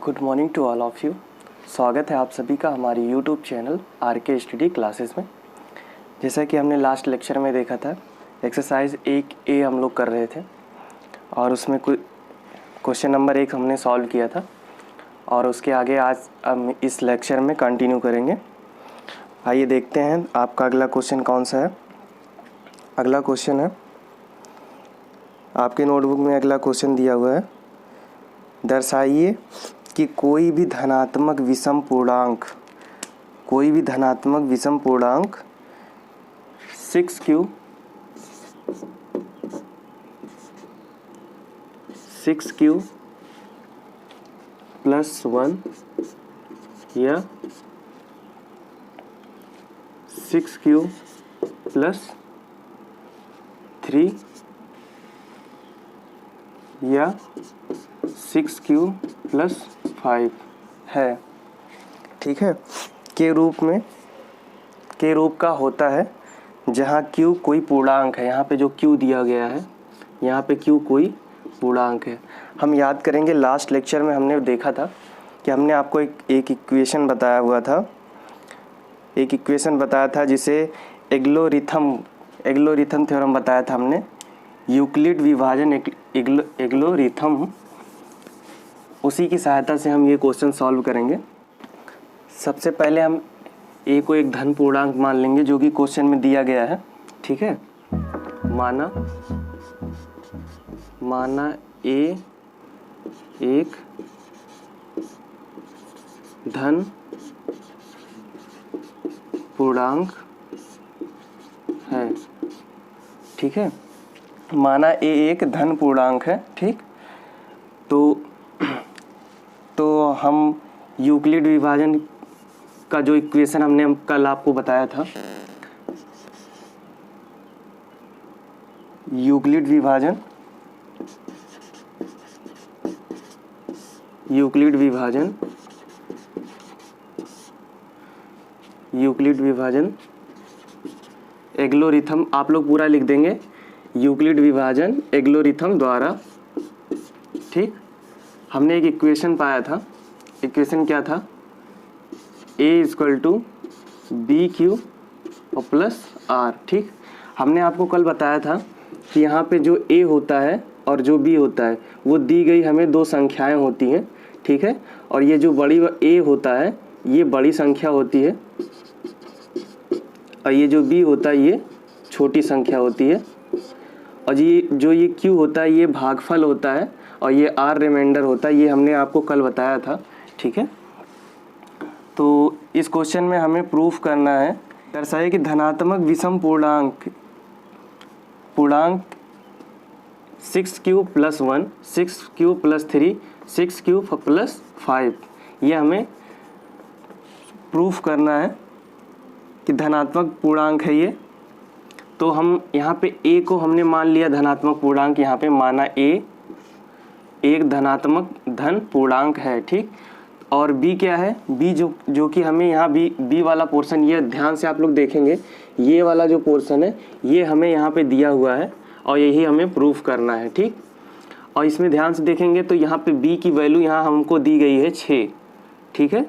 Good morning to all of you. स्वागत है आप सभी का हमारी YouTube channel RK study classes में। जैसा कि हमने लास्ट लेक्चर में देखा था, एक्सरसाइज 1A हम लोग कर रहे थे और उसमें क्वेश्चन नंबर 1 हमने सॉल्व किया था और उसके आगे आज हम इस लेक्चर में कंटिन्यू करेंगे। आइए देखते हैं आपका अगला क्वेश्चन कौन सा है। अगला क्वेश्चन है, आपके नोटबुक में अगला क्वेश्चन दिया हुआ है, दर्शाइए कि कोई भी धनात्मक विषम पूर्णांक 6q प्लस 1 या 6q प्लस 3 या 6q प्लस 5 है। ठीक है, के रूप का होता है जहाँ q कोई पूर्णांक है। यहाँ पे जो q दिया गया है, यहाँ पे q कोई पूर्णांक है। हम याद करेंगे लास्ट लेक्चर में हमने देखा था कि हमने आपको एक इक्वेशन बताया था जिसे एग्लोरिथम थ्योरम बताया था हमने। यूक्लिड विभाजन एग्लोरिथम, उसी की सहायता से हम ये क्वेश्चन सॉल्व करेंगे। सबसे पहले हम a को एक धन पूर्णांक मान लेंगे जो कि क्वेश्चन में दिया गया है। ठीक है, माना a एक धन पूर्णांक है। ठीक है, माना a एक धन पूर्णांक है। ठीक, तो हम यूक्लिड विभाजन का जो इक्वेशन हमने कल आपको बताया था, यूक्लिड विभाजन एग्लोरिथम, आप लोग पूरा लिख देंगे, यूक्लिड विभाजन एग्लोरिथम द्वारा। ठीक, हमने एक इक्वेशन पाया था। इक्वेशन क्या था? a equal to B Q और प्लस आर। ठीक, हमने आपको कल बताया था कि यहाँ पे जो a होता है और जो b होता है वो दी गई हमें दो संख्याएं होती हैं। ठीक है, और ये जो बड़ी a होता है ये बड़ी संख्या होती है और ये जो b होता है ये छोटी संख्या होती है, और ये जो ये q होता है ये भागफल होता है और ये r रिमाइंडर होता है। ये हमने आपको कल बताया था। ठीक है, तो इस क्वेश्चन में हमें प्रूफ करना है, दर्शाइए कि धनात्मक विषम पूर्णांक 6q plus 1, 6q plus 3, 6q plus 5, ये हमें प्रूफ करना है कि धनात्मक पूर्णांक है ये। तो हम यहाँ पे a को हमने मान लिया धनात्मक पूर्णांक, यहाँ पे माना a एक धनात्मक धन पूर्णांक है। ठीक, और b क्या है? b जो कि हमें यहाँ b वाला पोर्शन, ये ध्यान से आप लोग देखेंगे, ये वाला जो पोर्शन है ये हमें यहाँ पे दिया हुआ है और यही हमें प्रूफ करना है। ठीक, और इसमें ध्यान से देखेंगे तो यहाँ पे b की वैल्यू यहाँ हमको दी गई है 6। ठीक है,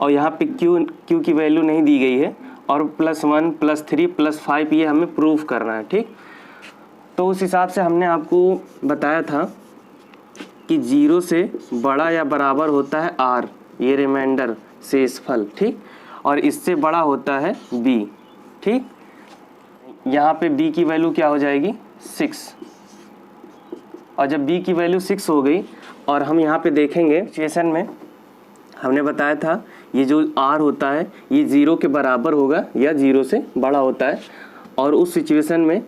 और यहाँ पे q की वैल्यू नहीं दी गई है, और प्लस 1 प्लस 3 प्लस 5 ये हमें प्रूफ करना है। ठीक, तो उस हिसाब से हमने आपको बताया था कि 0 से बड़ा या बराबर होता है r, ये रिमाइंडर शेषफल। ठीक, और इससे बड़ा होता है b। ठीक, यहाँ पे b की वैल्यू क्या हो जाएगी? 6, और जब b की वैल्यू 6 हो गई और हम यहाँ पे देखेंगे सिचुएशन में हमने बताया था ये जो r होता है ये 0 के बराबर होगा या 0 से बड़ा होता है, और उस सिचुएशन में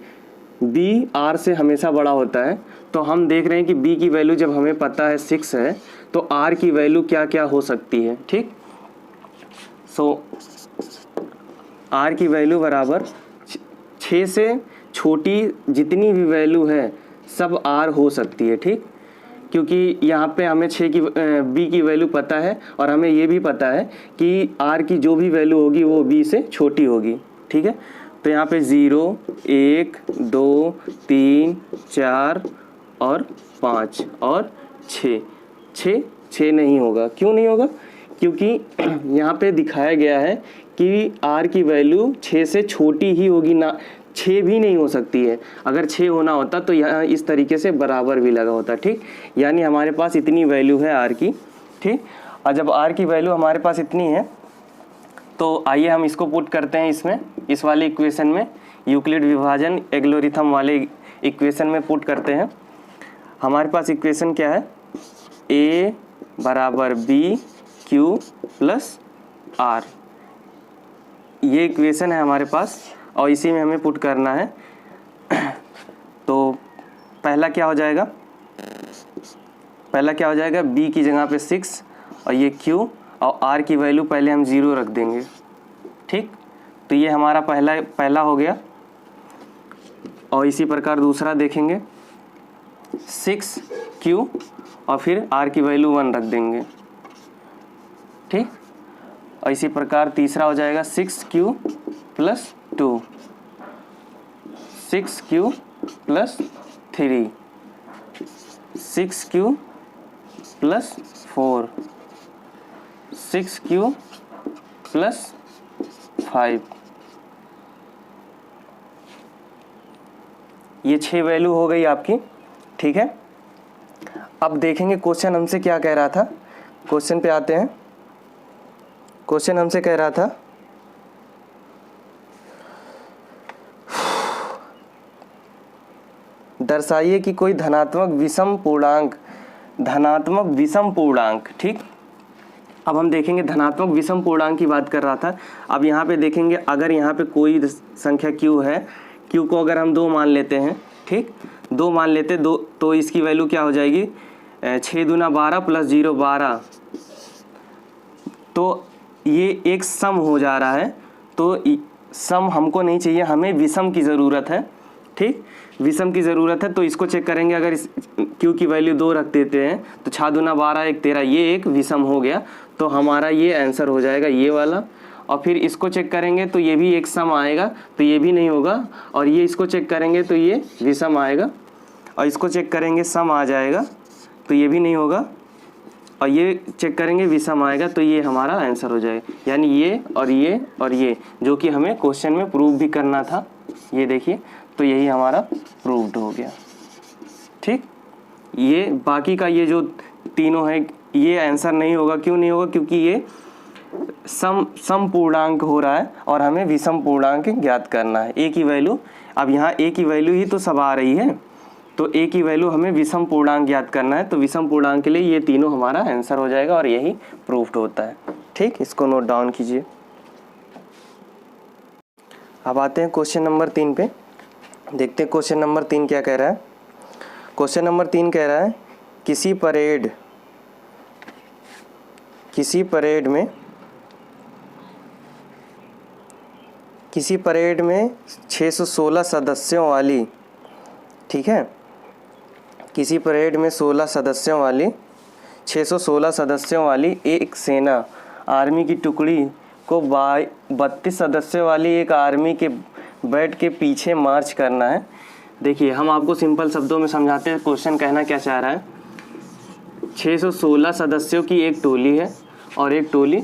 b r से हमेशा बड़ा होता है। तो हम देख रहे हैं कि b की वैल्यू जब हमें पता है 6 है तो r की वैल्यू क्या क्या हो सकती है। ठीक, सो r की वैल्यू बराबर 6 से छोटी जितनी भी वैल्यू है सब r हो सकती है। ठीक, क्योंकि यहाँ पे हमें b की वैल्यू पता है और हमें ये भी पता है कि r की जो भी वैल्यू होगी वो b से छोटी होगी। ठीक है, तो यहाँ पे 0, 1, 2, 3, 4 और 5 और 6 6 नहीं होगा। क्यों नहीं होगा? क्योंकि यहाँ पे दिखाया गया है कि r की वैल्यू 6 से छोटी ही होगी, ना 6 भी नहीं हो सकती है। अगर 6 होना होता तो यहाँ इस तरीके से बराबर भी लगा होता, ठीक। यानी हमारे पास इतनी वैल्यू है r की, ठीक। और जब r की वैल्यू हमारे पास इतनी है तो आइए हम इसको पुट करते हैं इसमें, इस वाले इक्वेशन में, यूक्लिड विभाजन एल्गोरिथम वाले इक्वेशन में पुट करते हैं। हमारे पास इक्वेशन क्या है? a बराबर b q प्लस r, ये इक्वेशन है हमारे पास और इसी में हमें पुट करना है। तो पहला क्या हो जाएगा? पहला क्या हो जाएगा? b की जगह पे 6 और ये q और r की वैल्यू पहले हम 0 रख देंगे, ठीक। तो ये हमारा पहला हो गया। और इसी प्रकार दूसरा देखेंगे, 6q और फिर r की वैल्यू 1 रख देंगे, ठीक। और इसी प्रकार तीसरा हो जाएगा 6q plus 2, 6q plus 3, 6q plus 4, 6q plus 5। ये 6 वैल्यू हो गई आपकी, ठीक है। अब देखेंगे क्वेश्चन हमसे क्या कह रहा था। क्वेश्चन पे आते हैं। क्वेश्चन हमसे कह रहा था दर्शाइए कि कोई धनात्मक विषम पूर्णांक, ठीक। अब हम देखेंगे धनात्मक विषम पूर्णांक की बात कर रहा था। अब यहाँ पे देखेंगे, अगर यहाँ पे कोई संख्या q है, q को अगर हम 2 मान लेते हैं, ठीक, 2 मान लेते तो इसकी वैल्यू क्या हो जाएगी? 6 दूना 12 प्लस 0 12। तो ये एक सम हो जा रहा है, तो सम हमको नहीं चाहिए, हमें विषम की ज़रूरत है, ठीक। विषम की ज़रूरत है तो इसको चेक करेंगे। अगर इस q की वैल्यू 2 रख देते हैं तो 6 दूना 12 1 13, ये एक विषम हो गया। तो हमारा ये आंसर हो जाएगा ये वाला। और फिर इसको चेक करेंगे तो ये भी एक सम आएगा, तो ये भी नहीं होगा। और ये इसको चेक करेंगे तो ये विषम आएगा, और इसको चेक करेंगे सम आ जाएगा, तो ये भी नहीं होगा। और ये चेक करेंगे विषम आएगा, तो ये हमारा आंसर हो जाएगा। यानी ये और ये जो कि हमें क्वेश्चन में प्रूव भी करना था, ये देखिए, तो यही हमारा प्रूव्ड हो गया, ठीक। ये बाकी का ये जो तीनों है ये आंसर नहीं होगा। क्यों नहीं होगा? क्योंकि ये सम पूर्णांक हो रहा है और हमें विषम पूर्णांक ज्ञात करना है। a की वैल्यू, अब यहाँ a की वैल्यू ही तो सब आ रही है, तो a की वैल्यू हमें विषम पूर्णांक ज्ञात करना है। तो विषम पूर्णांक के लिए ये तीनों हमारा आंसर हो जाएगा और यही प्रूव्ड होता है, ठीक। इसको नोट डाउन कीजिए। अब आते हैं क्वेश्चन नंबर 3 पे। देखते हैं क्वेश्चन नंबर 3 क्या कह रहा है। क्वेश्चन नंबर 3 कह रहा है किसी परेड में 616 सदस्यों वाली, ठीक है, किसी परेड में 616 सदस्यों वाली एक सेना आर्मी की टुकड़ी को 32 सदस्यों वाली एक आर्मी के बैट के पीछे मार्च करना है। देखिए, हम आपको सिंपल शब्दों में समझाते हैं क्वेश्चन कहना क्या चाह रहा है। 616 सदस्यों की एक टोली है और एक टोली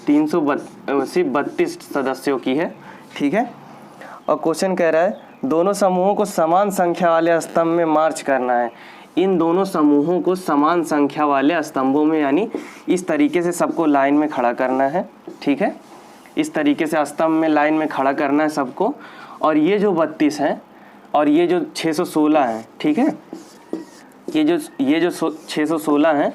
332 सदस्यों की है, ठीक है। और क्वेश्चन कह रहा है दोनों समूहों को समान संख्या वाले स्तंभ में मार्च करना है। इन दोनों समूहों को समान संख्या वाले स्तंभों में, यानी इस तरीके से सबको लाइन में खड़ा करना है, ठीक है। इस तरीके से स्तंभ में लाइन में खड़ा करना है सबको। और ये जो 32 हैं और ये जो 616 हैं, ठीक है, ये जो 616 हैं,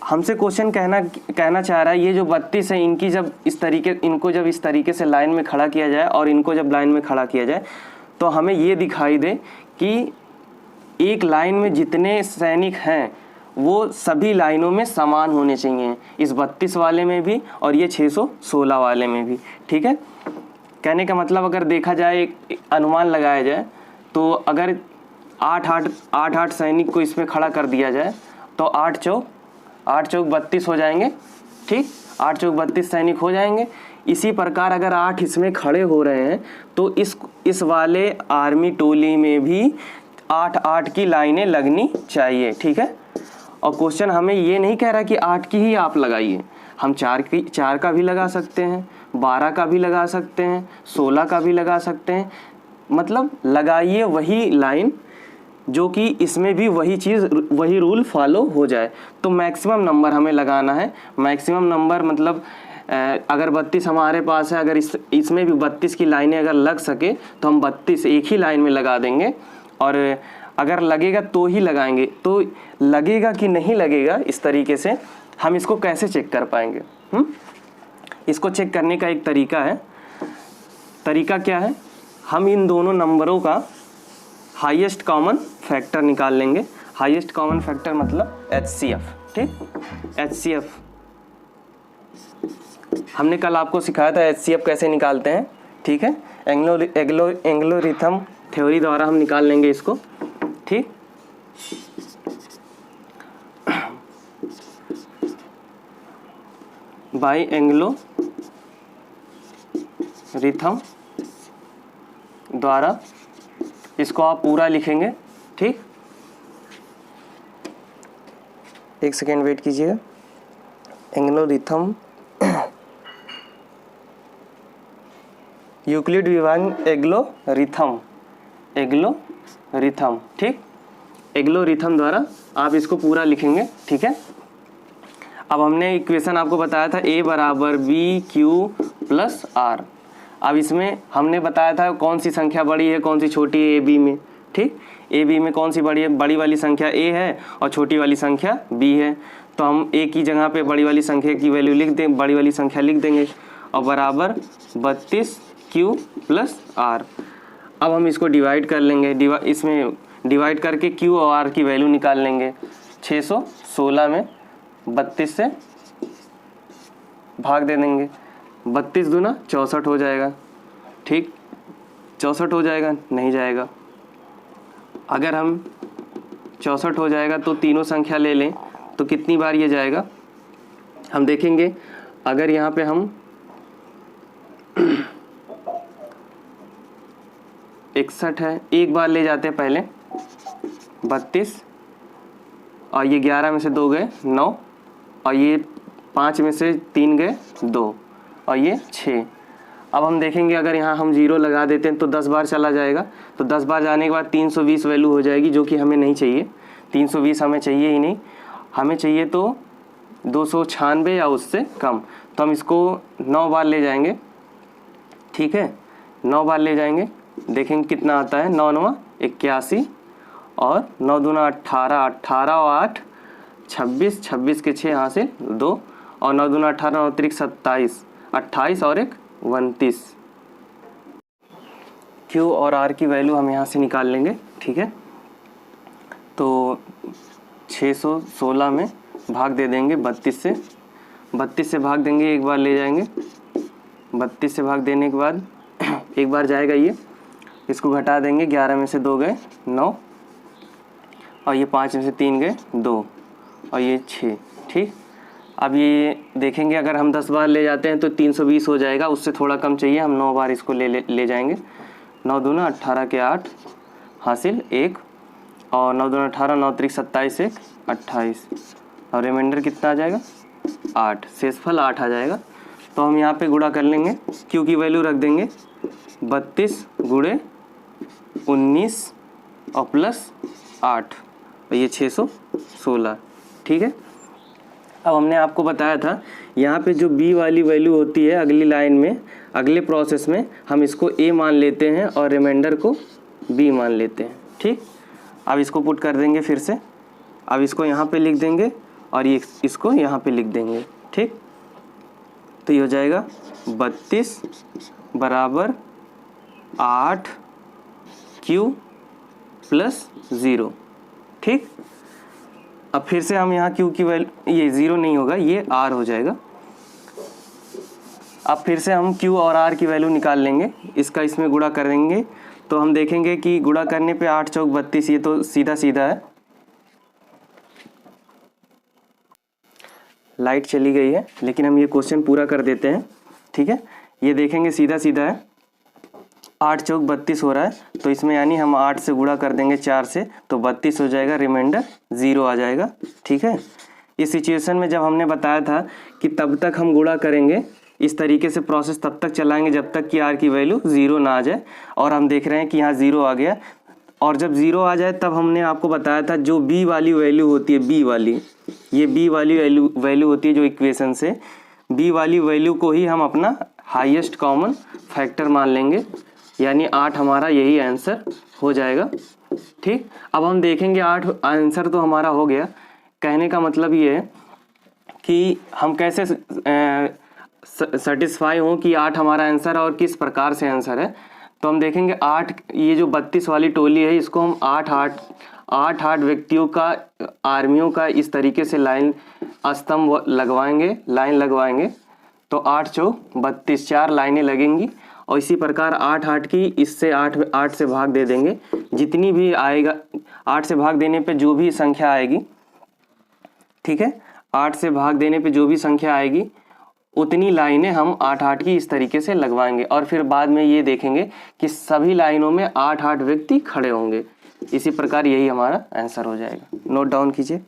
हमसे क्वेश्चन कहना चाह रहा है ये जो 32 है इनको जब इस तरीके से लाइन में खड़ा किया जाए और इनको जब लाइन में खड़ा किया जाए तो हमें ये दिखाई दे कि एक लाइन में जितने सैनिक हैं वो सभी लाइनों में समान होने चाहिए, इस 32 वाले में भी और ये 616 वाले में भी, ठीक है। कहने का मतलब अगर देखा जाए, एक अनुमान लगाया जाए, तो अगर 8 सैनिक को इसमें खड़ा कर दिया जाए तो 8 चौक 32 हो जाएंगे, ठीक। 8 चौक 32 सैनिक हो जाएंगे। इसी प्रकार अगर 8 इसमें खड़े हो रहे हैं तो इस वाले आर्मी टोली में भी 8 की लाइनें लगनी चाहिए, ठीक है। और क्वेश्चन हमें ये नहीं कह रहा कि 8 की ही आप लगाइए, हम 4 का भी लगा सकते हैं, 12 का भी लगा सकते हैं, 16 का भी लगा सकते हैं। मतलब लगाइए वही लाइन जो कि इसमें भी वही चीज़, वही रूल फॉलो हो जाए। तो मैक्सिमम नंबर हमें लगाना है। मैक्सिमम नंबर मतलब अगर 32 हमारे पास है, अगर इसमें भी 32 की लाइनें अगर लग सके तो हम 32 एक ही लाइन में लगा देंगे, और अगर लगेगा तो ही लगाएंगे। तो लगेगा कि नहीं लगेगा, इस तरीके से हम इसको कैसे चेक कर पाएंगे? इसको चेक करने का एक तरीका है। तरीका क्या है? हम इन दोनों नंबरों का हाईएस्ट कॉमन फैक्टर निकाल लेंगे। हाईएस्ट कॉमन फैक्टर मतलब HCF, ठीक? HCF हमने कल आपको सिखाया था HCF कैसे निकालते हैं, ठीक है? एंग्लोरिथम थ्योरी द्वारा हम निकाल लेंगे इसको, ठीक? बाई एंग्लोरिथम द्वारा इसको आप पूरा लिखेंगे, ठीक? एक सेकेंड वेट कीजिएगा। एंग्लोरिथम यूक्लिड विभाजन एग्लोरिथम, ठीक? एग्लोरिथम द्वारा आप इसको पूरा लिखेंगे, ठीक है? अब हमने इक्वेशन आपको बताया था A बराबर BQ प्लस R। अब इसमें हमने बताया था कौन सी संख्या बड़ी है, कौन सी छोटी है AB में, ठीक? AB में कौन सी बड़ी है? बड़ी वाली संख्या A है और छोटी वाली संख्या B है। तो हम A की जगह पे बड़ी वाली संख्या की वैल्यू लिख दें, बड़ी वाली संख्या लिख देंगे, और बराबर 32Q प्लस R। अब हम इसको डिवाइड कर लेंगे, इसमें डिवाइड करके Q और R की वैल्यू निकाल लेंगे। 616 में 32 से भाग दे देंगे, 32 दूना 64 हो जाएगा, ठीक? 64 हो जाएगा? नहीं जाएगा। अगर हम 64 हो जाएगा तो तीनों संख्या ले लें तो कितनी बार ये जाएगा हम देखेंगे। अगर यहाँ पे हम 61 है, एक बार ले जाते हैं पहले 32, और ये 11 में से 2 गए 9, और ये 5 में से 3 गए 2, और ये 6। अब हम देखेंगे अगर यहाँ हम 0 लगा देते हैं तो 10 बार चला जाएगा। तो 10 बार जाने के बाद 320 वैल्यू हो जाएगी, जो कि हमें नहीं चाहिए। 320 हमें चाहिए ही नहीं, हमें चाहिए तो 296 या उससे कम। तो हम इसको 9 बार ले जाएंगे, ठीक है? 9 बार ले जाएंगे, देखेंगे कितना आता है। 9 9 81, और 9 दूना 18, 18 और 8 26, 26 के 6 हासिल 2, और 9 दूना 18, 9 त्रिक 27, 28 और 1 29। Q और R की वैल्यू हम यहाँ से निकाल लेंगे, ठीक है? तो 616 में भाग दे देंगे 32 से, 32 से भाग देंगे, एक बार ले जाएंगे, 32 से भाग देने के बाद एक बार जाएगा ये, इसको घटा देंगे, 11 में से 2 गए 9, और ये 5 में से 3 गए 2, और ये 6, ठीक? अब ये देखेंगे अगर हम 10 बार ले जाते हैं तो 320 हो जाएगा, उससे थोड़ा कम चाहिए, हम 9 बार इसको ले जाएंगे। 9 दूना 18 के 8 हासिल 1, और 9 दूना 18, 9 त्रिक 27, 1 28, और रिमाइंडर कितना आ जाएगा 8, शेषफल 8 आ जाएगा। तो हम यहाँ पे गुणा कर लेंगे, Q की वैल्यू रख देंगे 32 गुणे 19 और प्लस 8, और ये 616, ठीक है? अब हमने आपको बताया था यहाँ पे जो B वाली वैल्यू होती है अगली लाइन में, अगले प्रोसेस में हम इसको A मान लेते हैं और रिमाइंडर को B मान लेते हैं, ठीक? अब इसको पुट कर देंगे फिर से, अब इसको यहाँ पे लिख देंगे और ये इसको यहाँ पे लिख देंगे, ठीक? तो ये हो जाएगा 32 बराबर 8Q प्लस 0, ठीक? अब फिर से हम यहाँ Q की वैल्यू, ये 0 नहीं होगा, ये R हो जाएगा। अब फिर से हम Q और R की वैल्यू निकाल लेंगे, इसका इसमें गुणा कर देंगे, तो हम देखेंगे कि गुणा करने पे 8 चौक 32, ये तो सीधा सीधा है। लाइट चली गई है, लेकिन हम ये क्वेश्चन पूरा कर देते हैं, ठीक है? ये देखेंगे सीधा सीधा है, 8 चौक 32 हो रहा है, तो इसमें यानी हम 8 से गुणा कर देंगे 4 से, तो 32 हो जाएगा, रिमाइंडर 0 आ जाएगा। ठीक है, इस सिचुएशन में जब हमने बताया था कि तब तक हम गुणा करेंगे, इस तरीके से प्रोसेस तब तक चलाएंगे जब तक कि आर की वैल्यू 0 ना आ जाए, और हम देख रहे हैं कि यहाँ 0 आ गया। और जब 0 आ जाए तब हमने आपको बताया था जो बी वाली वैल्यू होती है, बी वाली, ये बी वाली वैल्यू होती है जो इक्वेशन से, बी वाली वैल्यू को ही हम अपना हाईएस्ट कॉमन फैक्टर मान लेंगे, यानी 8 हमारा यही आंसर हो जाएगा। ठीक, अब हम देखेंगे 8 आंसर तो हमारा हो गया। कहने का मतलब ये है कि हम कैसे सेटिस्फाई हों कि 8 हमारा आंसर है और किस प्रकार से आंसर है। तो हम देखेंगे 8, ये जो 32 वाली टोली है इसको हम 8 व्यक्तियों का, आर्मियों का इस तरीके से लाइन स्तंभ लगवाएंगे, लाइन लगवाएंगे, तो 8 चौक 32, 4 लाइनें लगेंगी। और इसी प्रकार 8 की इससे 8 से भाग दे देंगे, जितनी भी आएगा 8 से भाग देने पे जो भी संख्या आएगी, ठीक है, 8 से भाग देने पे जो भी संख्या आएगी उतनी लाइनें हम 8 की इस तरीके से लगवाएंगे, और फिर बाद में ये देखेंगे कि सभी लाइनों में 8 व्यक्ति खड़े होंगे। इसी प्रकार यही हमारा आंसर हो जाएगा। नोट डाउन कीजिए।